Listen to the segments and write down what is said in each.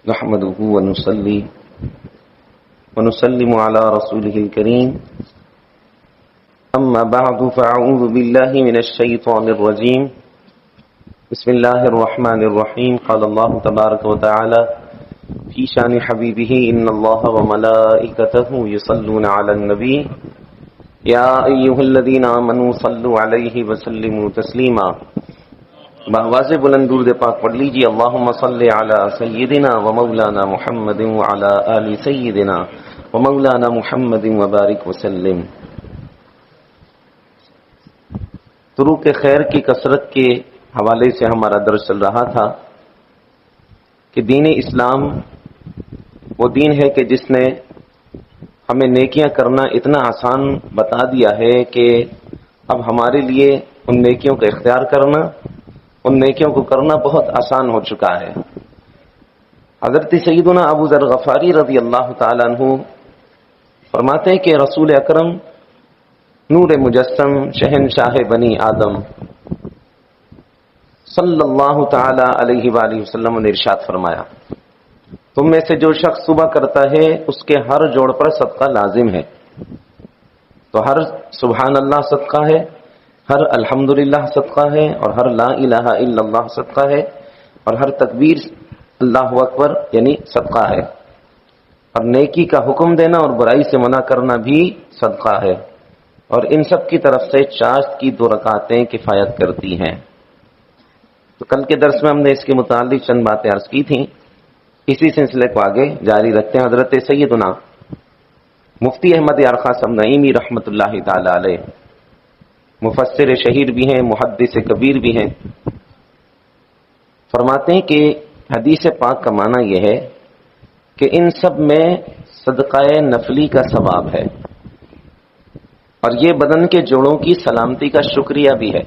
نحمده ونصلي ونسلم على رسوله الكريم أما بعد فأعوذ بالله من الشيطان الرجيم بسم الله الرحمن الرحيم قال الله تبارك وتعالى في شان حبيبه إن الله وملائكته يصلون على النبي يا أيها الذين آمنوا صلوا عليه وسلموا تسليما بآواز بلند درود پاک پڑھ لیجیے اللہم صلی علی سیدنا و مولانا محمد وعلی آل سیدنا و مولانا محمد وبارک وسلم۔ طرق خیر کی کثرت کے حوالے سے ہمارا درس چل رہا تھا کہ دین اسلام وہ دین ہے کہ جس نے ہمیں نیکیاں کرنا اتنا آسان بتا دیا ہے کہ اب ہمارے لیے ان نیکیوں کا اختیار کرنا، ان نیکیوں کو کرنا بہت آسان ہو چکا ہے۔ حضرت سیدنا ابو ذر غفاری رضی اللہ تعالیٰ عنہ فرماتے ہیں کہ رسول اکرم نور مجسم شہنشاہ بنی آدم صلی اللہ تعالی علیہ وآلہ وسلم نے ارشاد فرمایا، تم میں سے جو شخص صبح کرتا ہے اس کے ہر جوڑ پر صدقہ لازم ہے۔ تو ہر سبحان اللہ صدقہ ہے، ہر الحمدللہ صدقہ ہے، اور ہر لا الہ الا اللہ صدقہ ہے، اور ہر تکبیر اللہ اکبر یعنی صدقہ ہے، اور نیکی کا حکم دینا اور برائی سے منع کرنا بھی صدقہ ہے، اور ان سب کی طرف سے چاشت کی 2 رکعتیں کفایت کرتی ہیں۔ تو کل کے درس میں ہم نے اس کے متعلق چند باتیں عرض کی تھیں، اسی سلسلے کو آگے جاری رکھتے ہیں۔ حضرت سیدنا مفتی احمد یار خان صاحب نعیمی رحمۃ اللہ تعالی علیہ مفسر شہیر بھی ہیں، محدث کبیر بھی ہیں، فرماتے ہیں کہ حدیث پاک کا معنی یہ ہے کہ ان سب میں صدقہ نفلی کا ثواب ہے، اور یہ بدن کے جوڑوں کی سلامتی کا شکریہ بھی ہے۔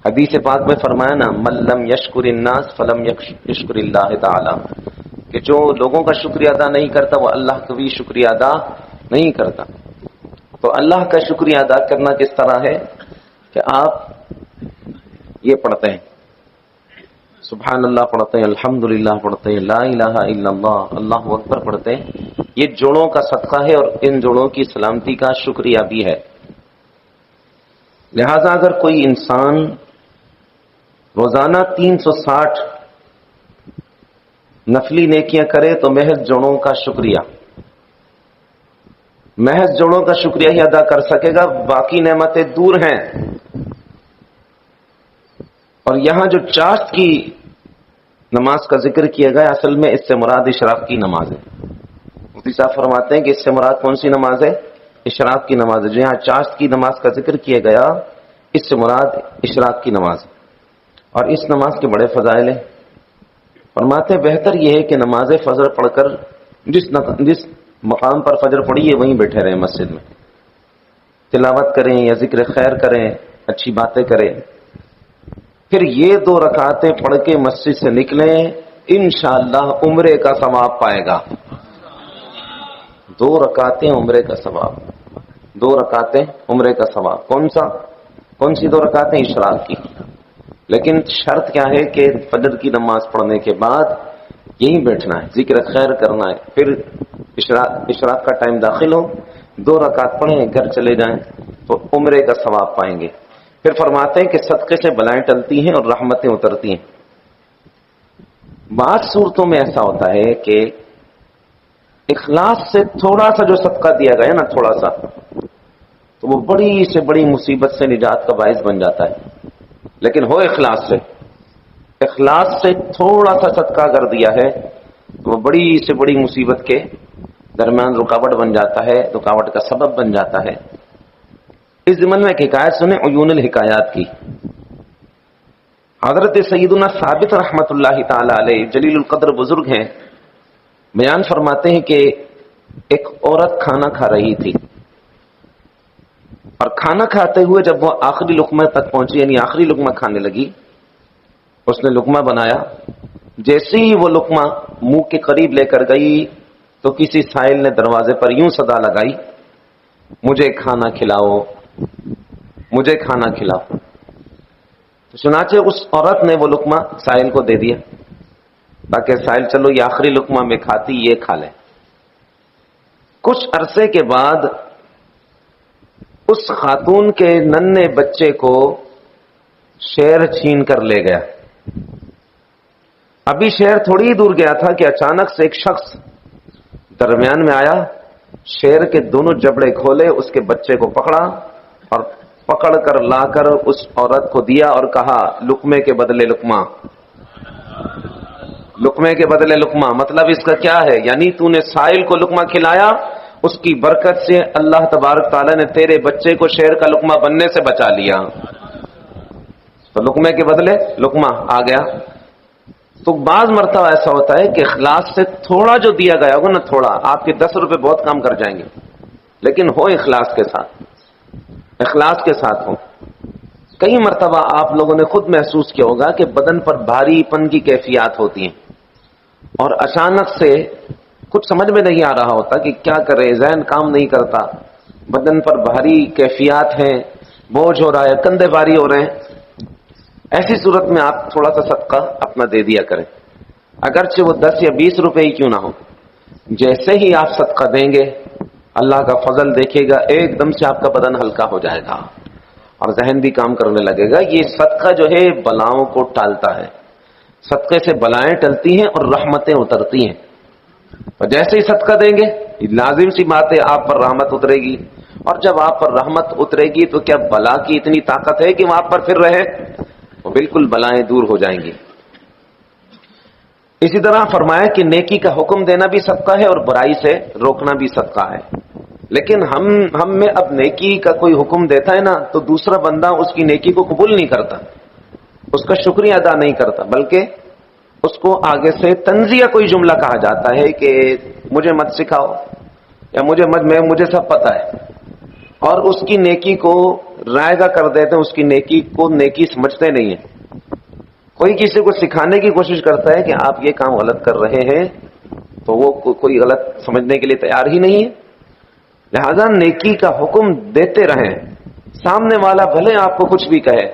حدیث پاک میں فرمایا نا من لم یشکر الناس فلم یشکر اللہ تعالی، کہ جو لوگوں کا شکریہ ادا نہیں کرتا وہ اللہ کا بھی شکریہ ادا نہیں کرتا۔ تو اللہ کا شکریہ ادا کرنا کس طرح ہے کہ آپ یہ پڑھتے ہیں، سبحان اللہ پڑھتے ہیں، الحمدللہ پڑھتے ہیں، لا الہ الا اللہ، اللہ اکبر پڑھتے ہیں، یہ جوڑوں کا صدقہ ہے اور ان جوڑوں کی سلامتی کا شکریہ بھی ہے۔ لہذا اگر کوئی انسان روزانہ 360 نفلی نیکیاں کرے تو محض جوڑوں کا شکریہ، محض جوڑوں کا شکریہ ہی ادا کر سکے گا، باقی نعمتیں دور ہیں۔ اور یہاں جو چاشت کی نماز کا ذکر کیا گیا اصل میں اس سے مراد اشراق کی نماز ہے۔ مفتی صاحب فرماتے ہیں کہ اس سے مراد کون سی نماز ہے؟ اشراق کی نماز ہے۔ جو یہاں چاشت کی نماز کا ذکر کیا گیا اس سے مراد اشراق کی نماز ہے، اور اس نماز کے بڑے فضائل ہیں۔ فرماتے ہیں بہتر یہ ہے کہ نماز فجر پڑھ کر جس مقام پر فجر پڑھی ہے وہیں بیٹھے رہیں، مسجد میں تلاوت کریں یا ذکر خیر کریں، اچھی باتیں کریں، پھر یہ 2 رکعتیں پڑھ کے مسجد سے نکلیں، انشاءاللہ عمرے کا ثواب پائے گا۔ 2 رکعتیں عمرے کا ثواب، 2 رکعتیں عمرے کا ثواب۔ کون سی 2 رکعتیں؟ اشراق کی۔ لیکن شرط کیا ہے کہ فجر کی نماز پڑھنے کے بعد یہیں بیٹھنا ہے، ذکر خیر کرنا ہے، پھر اشراق کا ٹائم داخل ہو، 2 رکعت پڑھیں، گھر چلے جائیں تو عمرے کا ثواب پائیں گے۔ پھر فرماتے ہیں کہ صدقے سے بلائیں ٹلتی ہیں اور رحمتیں اترتی ہیں۔ بعض صورتوں میں ایسا ہوتا ہے کہ اخلاص سے تھوڑا سا جو صدقہ دیا گیا نا، تھوڑا سا، تو وہ بڑی سے بڑی مصیبت سے نجات کا باعث بن جاتا ہے۔ لیکن ہو اخلاص سے تھوڑا سا صدقہ اگر دیا ہے تو وہ بڑی سے بڑی مصیبت کے درمیان رکاوٹ بن جاتا ہے، رکاوٹ کا سبب بن جاتا ہے۔ اس ضمن میں ایک حکایت سنیں عیون الحکایات کی۔ حضرت سیدنا ثابت رحمت اللہ تعالی علیہ جلیل القدر بزرگ ہیں، بیان فرماتے ہیں کہ ایک عورت کھانا کھا رہی تھی، اور کھانا کھاتے ہوئے جب وہ آخری لقمہ تک پہنچی، یعنی آخری لقمہ کھانے لگی، اس نے لقمہ بنایا، جیسے ہی وہ لقمہ منہ کے قریب لے کر گئی تو کسی سائل نے دروازے پر یوں صدا لگائی، مجھے کھانا کھلاؤ، مجھے کھانا کھلاؤ۔ تو چنانچہ اس عورت نے وہ لقمہ سائل کو دے دیا، تاکہ سائل چلو یہ آخری لقمہ میں کھاتی یہ کھا لیں۔ کچھ عرصے کے بعد اس خاتون کے ننھے بچے کو شیر چھین کر لے گیا۔ ابھی شیر تھوڑی ہی دور گیا تھا کہ اچانک سے ایک شخص درمیان میں آیا، شیر کے دونوں جبڑے کھولے، اس کے بچے کو پکڑا اور پکڑ کر لا کر اس عورت کو دیا اور کہا لقمے کے بدلے لقمہ، لقمے کے بدلے لقمہ۔ مطلب اس کا کیا ہے؟ یعنی تو نے سائل کو لقمہ کھلایا، اس کی برکت سے اللہ تبارک تعالیٰ نے تیرے بچے کو شیر کا لقمہ بننے سے بچا لیا۔ تو لقمے کے بدلے لقمہ آ گیا۔ تو بعض مرتبہ ایسا ہوتا ہے کہ اخلاص سے تھوڑا جو دیا گیا ہوگا نا، تھوڑا، آپ کے 10 روپے بہت کام کر جائیں گے، لیکن ہو اخلاص کے ساتھ، اخلاص کے ساتھ ہو۔ کئی مرتبہ آپ لوگوں نے خود محسوس کیا ہوگا کہ بدن پر بھاری پن کی کیفیات ہوتی ہیں اور اچانک سے کچھ سمجھ میں نہیں آ رہا ہوتا کہ کیا کرے، ذہن کام نہیں کرتا، بدن پر بھاری کیفیات ہیں، بوجھ ہو رہا ہے، کندھے بھاری ہو رہے ہیں۔ ایسی صورت میں آپ تھوڑا سا صدقہ اپنا دے دیا کریں، اگرچہ وہ 10 یا 20 روپے ہی کیوں نہ ہو۔ جیسے ہی آپ صدقہ دیں گے اللہ کا فضل دیکھے گا، ایک دم سے آپ کا بدن ہلکا ہو جائے گا اور ذہن بھی کام کرنے لگے گا۔ یہ صدقہ جو ہے بلاؤں کو ٹالتا ہے، صدقے سے بلائیں ٹلتی ہیں اور رحمتیں اترتی ہیں۔ اور جیسے ہی صدقہ دیں گے لازم سی بات ہے آپ پر رحمت اترے گی، اور جب آپ پر رحمت اترے گی تو کیا بلا کی اتنی طاقت ہے کہ وہ آپ پر پھر رہے؟ وہ بالکل بلائیں دور ہو جائیں گی۔ اسی طرح فرمایا کہ نیکی کا حکم دینا بھی صدقہ ہے اور برائی سے روکنا بھی صدقہ ہے۔ لیکن ہم میں اب نیکی کا کوئی حکم دیتا ہے نا تو دوسرا بندہ اس کی نیکی کو قبول نہیں کرتا، اس کا شکریہ ادا نہیں کرتا، بلکہ اس کو آگے سے تنزیہ کوئی جملہ کہا جاتا ہے کہ مجھے مت سکھاؤ یا مجھے سب پتہ ہے، اور اس کی نیکی کو رائے گا کر دیتے ہیں، اس کی نیکی کو نیکی سمجھتے نہیں ہیں۔ کوئی کسی کو سکھانے کی کوشش کرتا ہے کہ آپ یہ کام غلط کر رہے ہیں تو وہ کوئی غلط سمجھنے کے لیے تیار ہی نہیں ہے۔ لہذا نیکی کا حکم دیتے رہیں، سامنے والا بھلے آپ کو کچھ بھی کہے،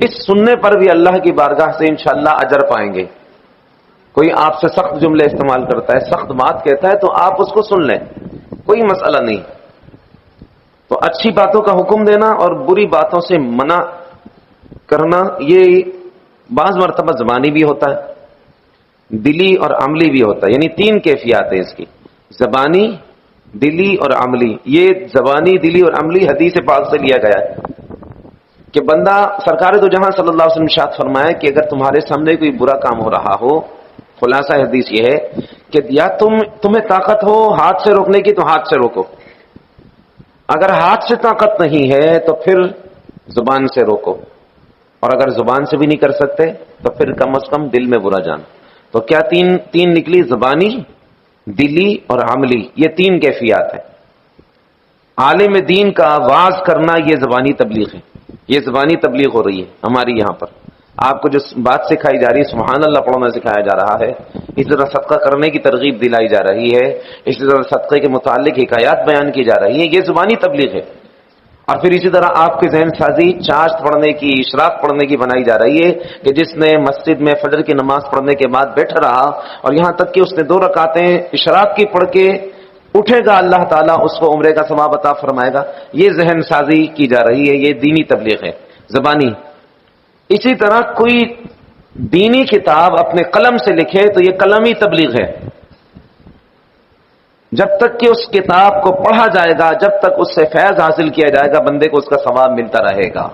اس سننے پر بھی اللہ کی بارگاہ سے انشاءاللہ اجر پائیں گے۔ کوئی آپ سے سخت جملے استعمال کرتا ہے، سخت بات کہتا ہے تو آپ اس کو سن لیں، کوئی مسئلہ نہیں۔ تو اچھی باتوں کا حکم دینا اور بری باتوں سے منع کرنا یہ بعض مرتبہ زبانی بھی ہوتا ہے، دلی اور عملی بھی ہوتا ہے، یعنی 3 کیفیات ہیں اس کی، زبانی، دلی اور عملی۔ یہ زبانی، دلی اور عملی حدیث پاک سے لیا گیا ہے کہ بندہ، سرکار دو جہاں صلی اللہ علیہ وسلم ارشاد فرمایا کہ اگر تمہارے سامنے کوئی برا کام ہو رہا ہو، خلاصہ حدیث یہ ہے کہ یا تمہیں طاقت ہو ہاتھ سے روکنے کی تو ہاتھ سے روکو، اگر ہاتھ سے طاقت نہیں ہے تو پھر زبان سے روکو، اور اگر زبان سے بھی نہیں کر سکتے تو پھر کم از کم دل میں برا جان۔ تو کیا تین نکلی؟ زبانی، دلی اور عملی، یہ 3 کیفیات ہیں۔ عالم دین کا واعظ کرنا یہ زبانی تبلیغ ہے، یہ زبانی تبلیغ ہو رہی ہے ہماری یہاں پر۔ آپ کو جو بات سکھائی جا رہی ہے، سبحان اللہ پڑھنا سکھایا جا رہا ہے، اسی طرح صدقہ کرنے کی ترغیب دلائی جا رہی ہے، اسی طرح صدقے کے متعلق حکایات بیان کی جا رہی ہے، یہ زبانی تبلیغ ہے۔ اور پھر اسی طرح آپ کی ذہن سازی چاشت پڑھنے کی، اشراق پڑھنے کی بنائی جا رہی ہے کہ جس نے مسجد میں فجر کی نماز پڑھنے کے بعد بیٹھا رہا اور یہاں تک کہ اس نے 2 رکعتیں اشراق کی پڑھ کے اٹھے گا، اللہ تعالیٰ اس کو عمرے کا ثواب عطا فرمائے گا، یہ ذہن سازی کی جا رہی ہے، یہ دینی تبلیغ ہے، زبانی۔ اسی طرح کوئی دینی کتاب اپنے قلم سے لکھے تو یہ قلمی تبلیغ ہے، جب تک کہ اس کتاب کو پڑھا جائے گا، جب تک اس سے فیض حاصل کیا جائے گا، بندے کو اس کا ثواب ملتا رہے گا۔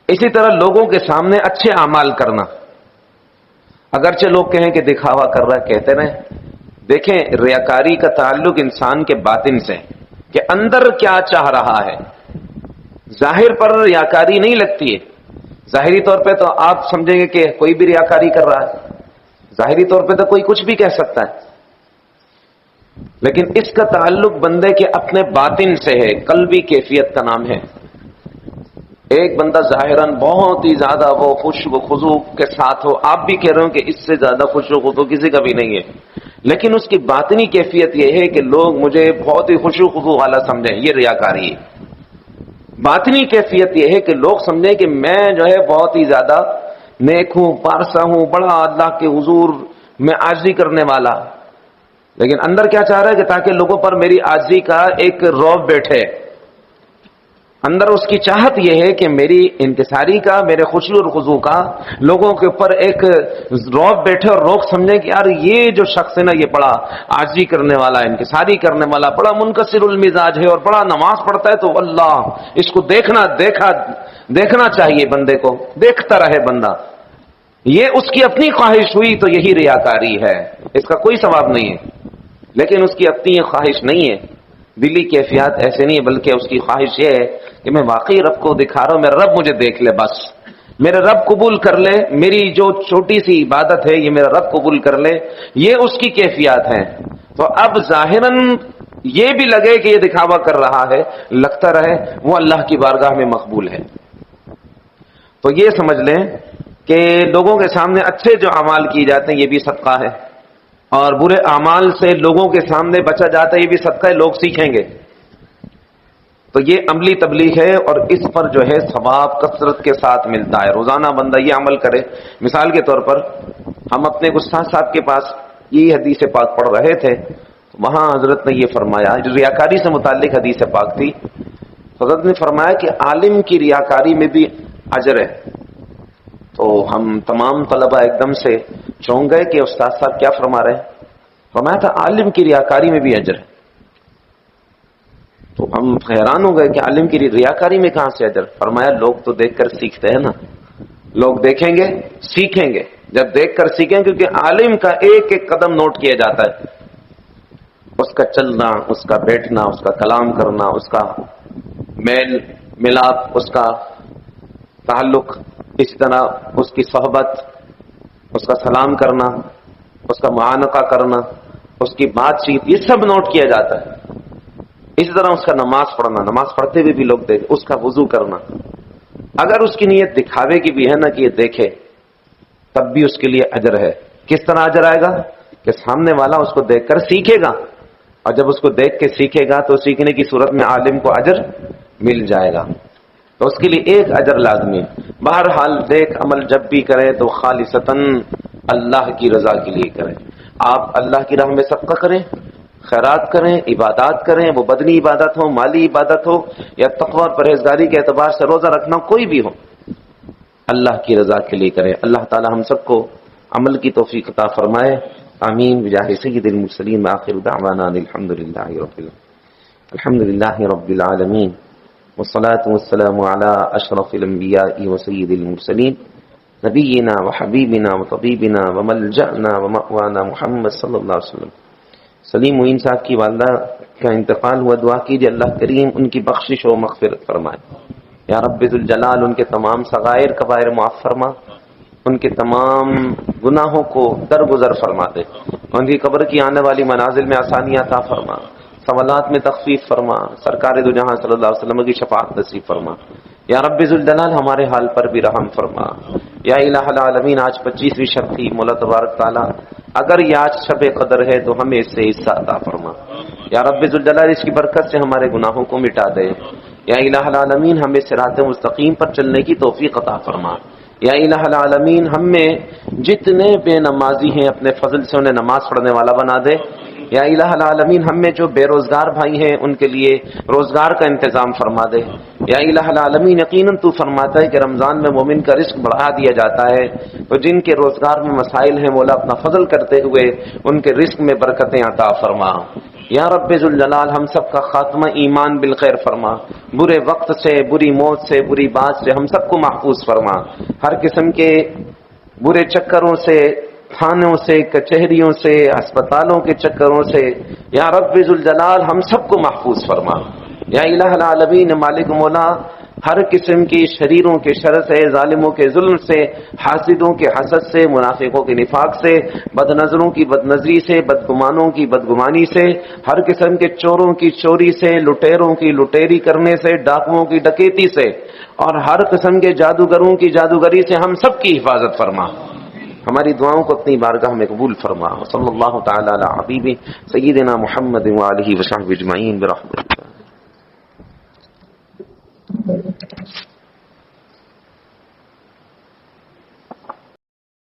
اسی طرح لوگوں کے سامنے اچھے اعمال کرنا، اگرچہ لوگ کہیں کہ دکھاوا کر رہا ہے، کہتے رہیں، دیکھیں ریاکاری کا تعلق انسان کے باطن سے کہ اندر کیا چاہ رہا ہے۔ ظاہر پر ریاکاری نہیں لگتی ہے، ظاہری طور پہ تو آپ سمجھیں گے کہ کوئی بھی ریاکاری کر رہا ہے، ظاہری طور پہ تو کوئی کچھ بھی کہہ سکتا ہے، لیکن اس کا تعلق بندے کے اپنے باطن سے ہے، قلبی کیفیت کا نام ہے۔ ایک بندہ ظاہراً بہت ہی زیادہ وہ خشوع و خضوع کے ساتھ ہو، آپ بھی کہہ رہے ہو کہ اس سے زیادہ خشوع و خضوع کسی کا بھی نہیں ہے، لیکن اس کی باطنی کیفیت یہ ہے کہ لوگ مجھے بہت ہی خشوع و خضوع والا سمجھیں، یہ ریاکاری ہے۔ باطنی کیفیت یہ ہے کہ لوگ سمجھیں کہ میں جو ہے بہت ہی زیادہ نیک ہوں، پارسا ہوں، بڑا اللہ کے حضور میں عاجزی کرنے والا، لیکن اندر کیا چاہ رہا ہے کہ تاکہ لوگوں پر میری عاجزی کا ایک رعب بیٹھے، اندر اس کی چاہت یہ ہے کہ میری انکساری کا، میرے خشوع اور خضوع کا لوگوں کے اوپر ایک رعب بیٹھے اور روک سمجھے کہ یار یہ جو شخص ہے نا یہ بڑا عاجزی کرنے والا، انکساری کرنے والا، بڑا منکسر المزاج ہے اور بڑا نماز پڑھتا ہے، تو اللہ اس کو دیکھنا چاہیے، بندے کو دیکھتا رہے بندہ. یہ اس کی اپنی خواہش ہوئی تو یہی ریاکاری ہے، اس کا کوئی ثواب نہیں ہے، لیکن اس کی اپنی خواہش نہیں ہے، دلی کیفیات ایسے نہیں ہے، بلکہ اس کی خواہش یہ ہے کہ میں واقعی رب کو دکھا رہا ہوں، میرا رب مجھے دیکھ لے، بس میرے رب قبول کر لے، میری جو چھوٹی سی عبادت ہے یہ میرا رب قبول کر لے، یہ اس کی کیفیات ہیں. تو اب ظاہراً یہ بھی لگے کہ یہ دکھاوا کر رہا ہے، لگتا رہے وہ اللہ کی بارگاہ میں مقبول ہے. تو یہ سمجھ لیں کہ لوگوں کے سامنے اچھے جو اعمال کیے جاتے ہیں یہ بھی صدقہ ہے، اور برے اعمال سے لوگوں کے سامنے بچا جاتا ہے یہ بھی صدقہ ہے، لوگ سیکھیں گے. تو یہ عملی تبلیغ ہے، اور اس پر جو ہے ثواب کثرت کے ساتھ ملتا ہے. روزانہ بندہ یہ عمل کرے. مثال کے طور پر ہم اپنے استاد صاحب کے پاس یہ حدیث پاک پڑھ رہے تھے، وہاں حضرت نے یہ فرمایا، جو ریاکاری سے متعلق حدیث پاک تھی، حضرت نے فرمایا کہ عالم کی ریاکاری میں بھی اجر ہے. تو ہم تمام طلبہ ایک دم سے چونک گئے کہ استاد صاحب کیا فرما رہے ہیں. فرمایا تھا عالم کی ریاکاری میں بھی اجر ہے. تو ہم حیران ہو گئے کہ عالم کی ریاکاری میں کہاں سے اجر. فرمایا لوگ تو دیکھ کر سیکھتے ہیں نا، لوگ دیکھیں گے سیکھیں گے، جب دیکھ کر سیکھیں، کیونکہ عالم کا ایک ایک قدم نوٹ کیا جاتا ہے، اس کا چلنا، اس کا بیٹھنا، اس کا کلام کرنا، اس کا میل ملاپ، اس کا تعلق، اسی طرح اس کی صحبت، اس کا سلام کرنا، اس کا معانقہ کرنا، اس کی بات چیت، یہ سب نوٹ کیا جاتا ہے. اسی طرح اس کا نماز پڑھنا، نماز پڑھتے ہوئے بھی لوگ دیکھ، اس کا وضو کرنا، اگر اس کی نیت دکھاوے کی بھی ہے نا کہ یہ دیکھے، تب بھی اس کے لیے اجر ہے. کس طرح اجر آئے گا کہ سامنے والا اس کو دیکھ کر سیکھے گا، اور جب اس کو دیکھ کے سیکھے گا تو سیکھنے کی صورت میں عالم کو اجر مل جائے گا. تو اس کے لیے ایک اجر لازمی ہے. بہرحال دیکھ عمل جب بھی کریں تو خالصتاً اللہ کی رضا کے لیے کریں. آپ اللہ کی راہ میں صدقہ کریں، خیرات کریں، عبادات کریں، وہ بدنی عبادت ہو، مالی عبادت ہو، یا تقوی اور پرہیزگاری کے اعتبار سے روزہ رکھنا، کوئی بھی ہو، اللہ کی رضا کے لیے کریں. اللہ تعالی ہم سب کو عمل کی توفیق عطا فرمائے. آمین بجاہ سید المرسلین. آخر دعوانا الحمدللہ رب العالمین، والصلاة والسلام على اشرف الانبیاء وسید المرسلین، نبینا وحبیبنا وطبیبنا وملجأنا ومأوانا محمد صلی اللہ علیہ وسلم. سلیم معین صاحب کی والدہ کا انتقال ہوا، دعا کیجیے اللہ کریم ان کی بخشش و مغفرت فرمائے. یا رب ذوالجلال ان کے تمام صغائر کبائر معاف فرما، ان کے تمام گناہوں کو درگزر فرما دے، ان کی قبر کی آنے والی منازل میں آسانیاں عطا فرما، سوالات میں تخفیف فرما، سرکار دو جہاں صلی اللہ علیہ وسلم کی شفاعت نصیب فرما. یا رب ذوالجلال ہمارے حال پر بھی رحم فرما. یا الہ العالمین آج 25ویں شب تھی، مولا تبارک تعالی اگر یہ آج شب قدر ہے تو ہمیں اس سے حصہ عطا فرما. یا رب ذوالجلال اس کی برکت سے ہمارے گناہوں کو مٹا دے. یا الہ العالمین ہمیں صراط مستقیم پر چلنے کی توفیق عطا فرما. یا الہ العالمین ہم میں جتنے بے نمازی ہیں اپنے فضل سے انہیں نماز پڑھنے والا بنا دے. یا الہ العالمین ہم میں جو بے روزگار بھائی ہیں ان کے لیے روزگار کا انتظام فرما دے. یا الہ العالمین یقیناً تو فرماتا ہے کہ رمضان میں مومن کا رزق بڑھا دیا جاتا ہے، تو جن کے روزگار میں مسائل ہیں مولا اپنا فضل کرتے ہوئے ان کے رزق میں برکتیں عطا فرما. یا رب ذوالجلال ہم سب کا خاتمہ ایمان بالخیر فرما، برے وقت سے، بری موت سے، بری بات سے ہم سب کو محفوظ فرما، ہر قسم کے برے چکروں سے، تھانوں سے، کچہریوں سے، ہسپتالوں کے چکروں سے یا رب ذوالجلال ہم سب کو محفوظ فرما. یا الہ العالمین مالک مولا ہر قسم کی شریروں کے شر سے، ظالموں کے ظلم سے، حاسدوں کے حسد سے، منافقوں کے نفاق سے، بد نظروں کی بد نظری سے، بدگمانوں کی بدگمانی سے، ہر قسم کے چوروں کی چوری سے، لٹیروں کی لٹیری کرنے سے، ڈاکوؤں کی ڈکیتی سے، اور ہر قسم کے جادوگروں کی جادوگری سے ہم سب کی حفاظت فرما. ہماری دعاؤں کو اپنی بارگاہ میں قبول فرما. صلی اللہ تعالی علی حبیب سیدنا محمد وآلہ وصحبہ اجمعین برحمتک.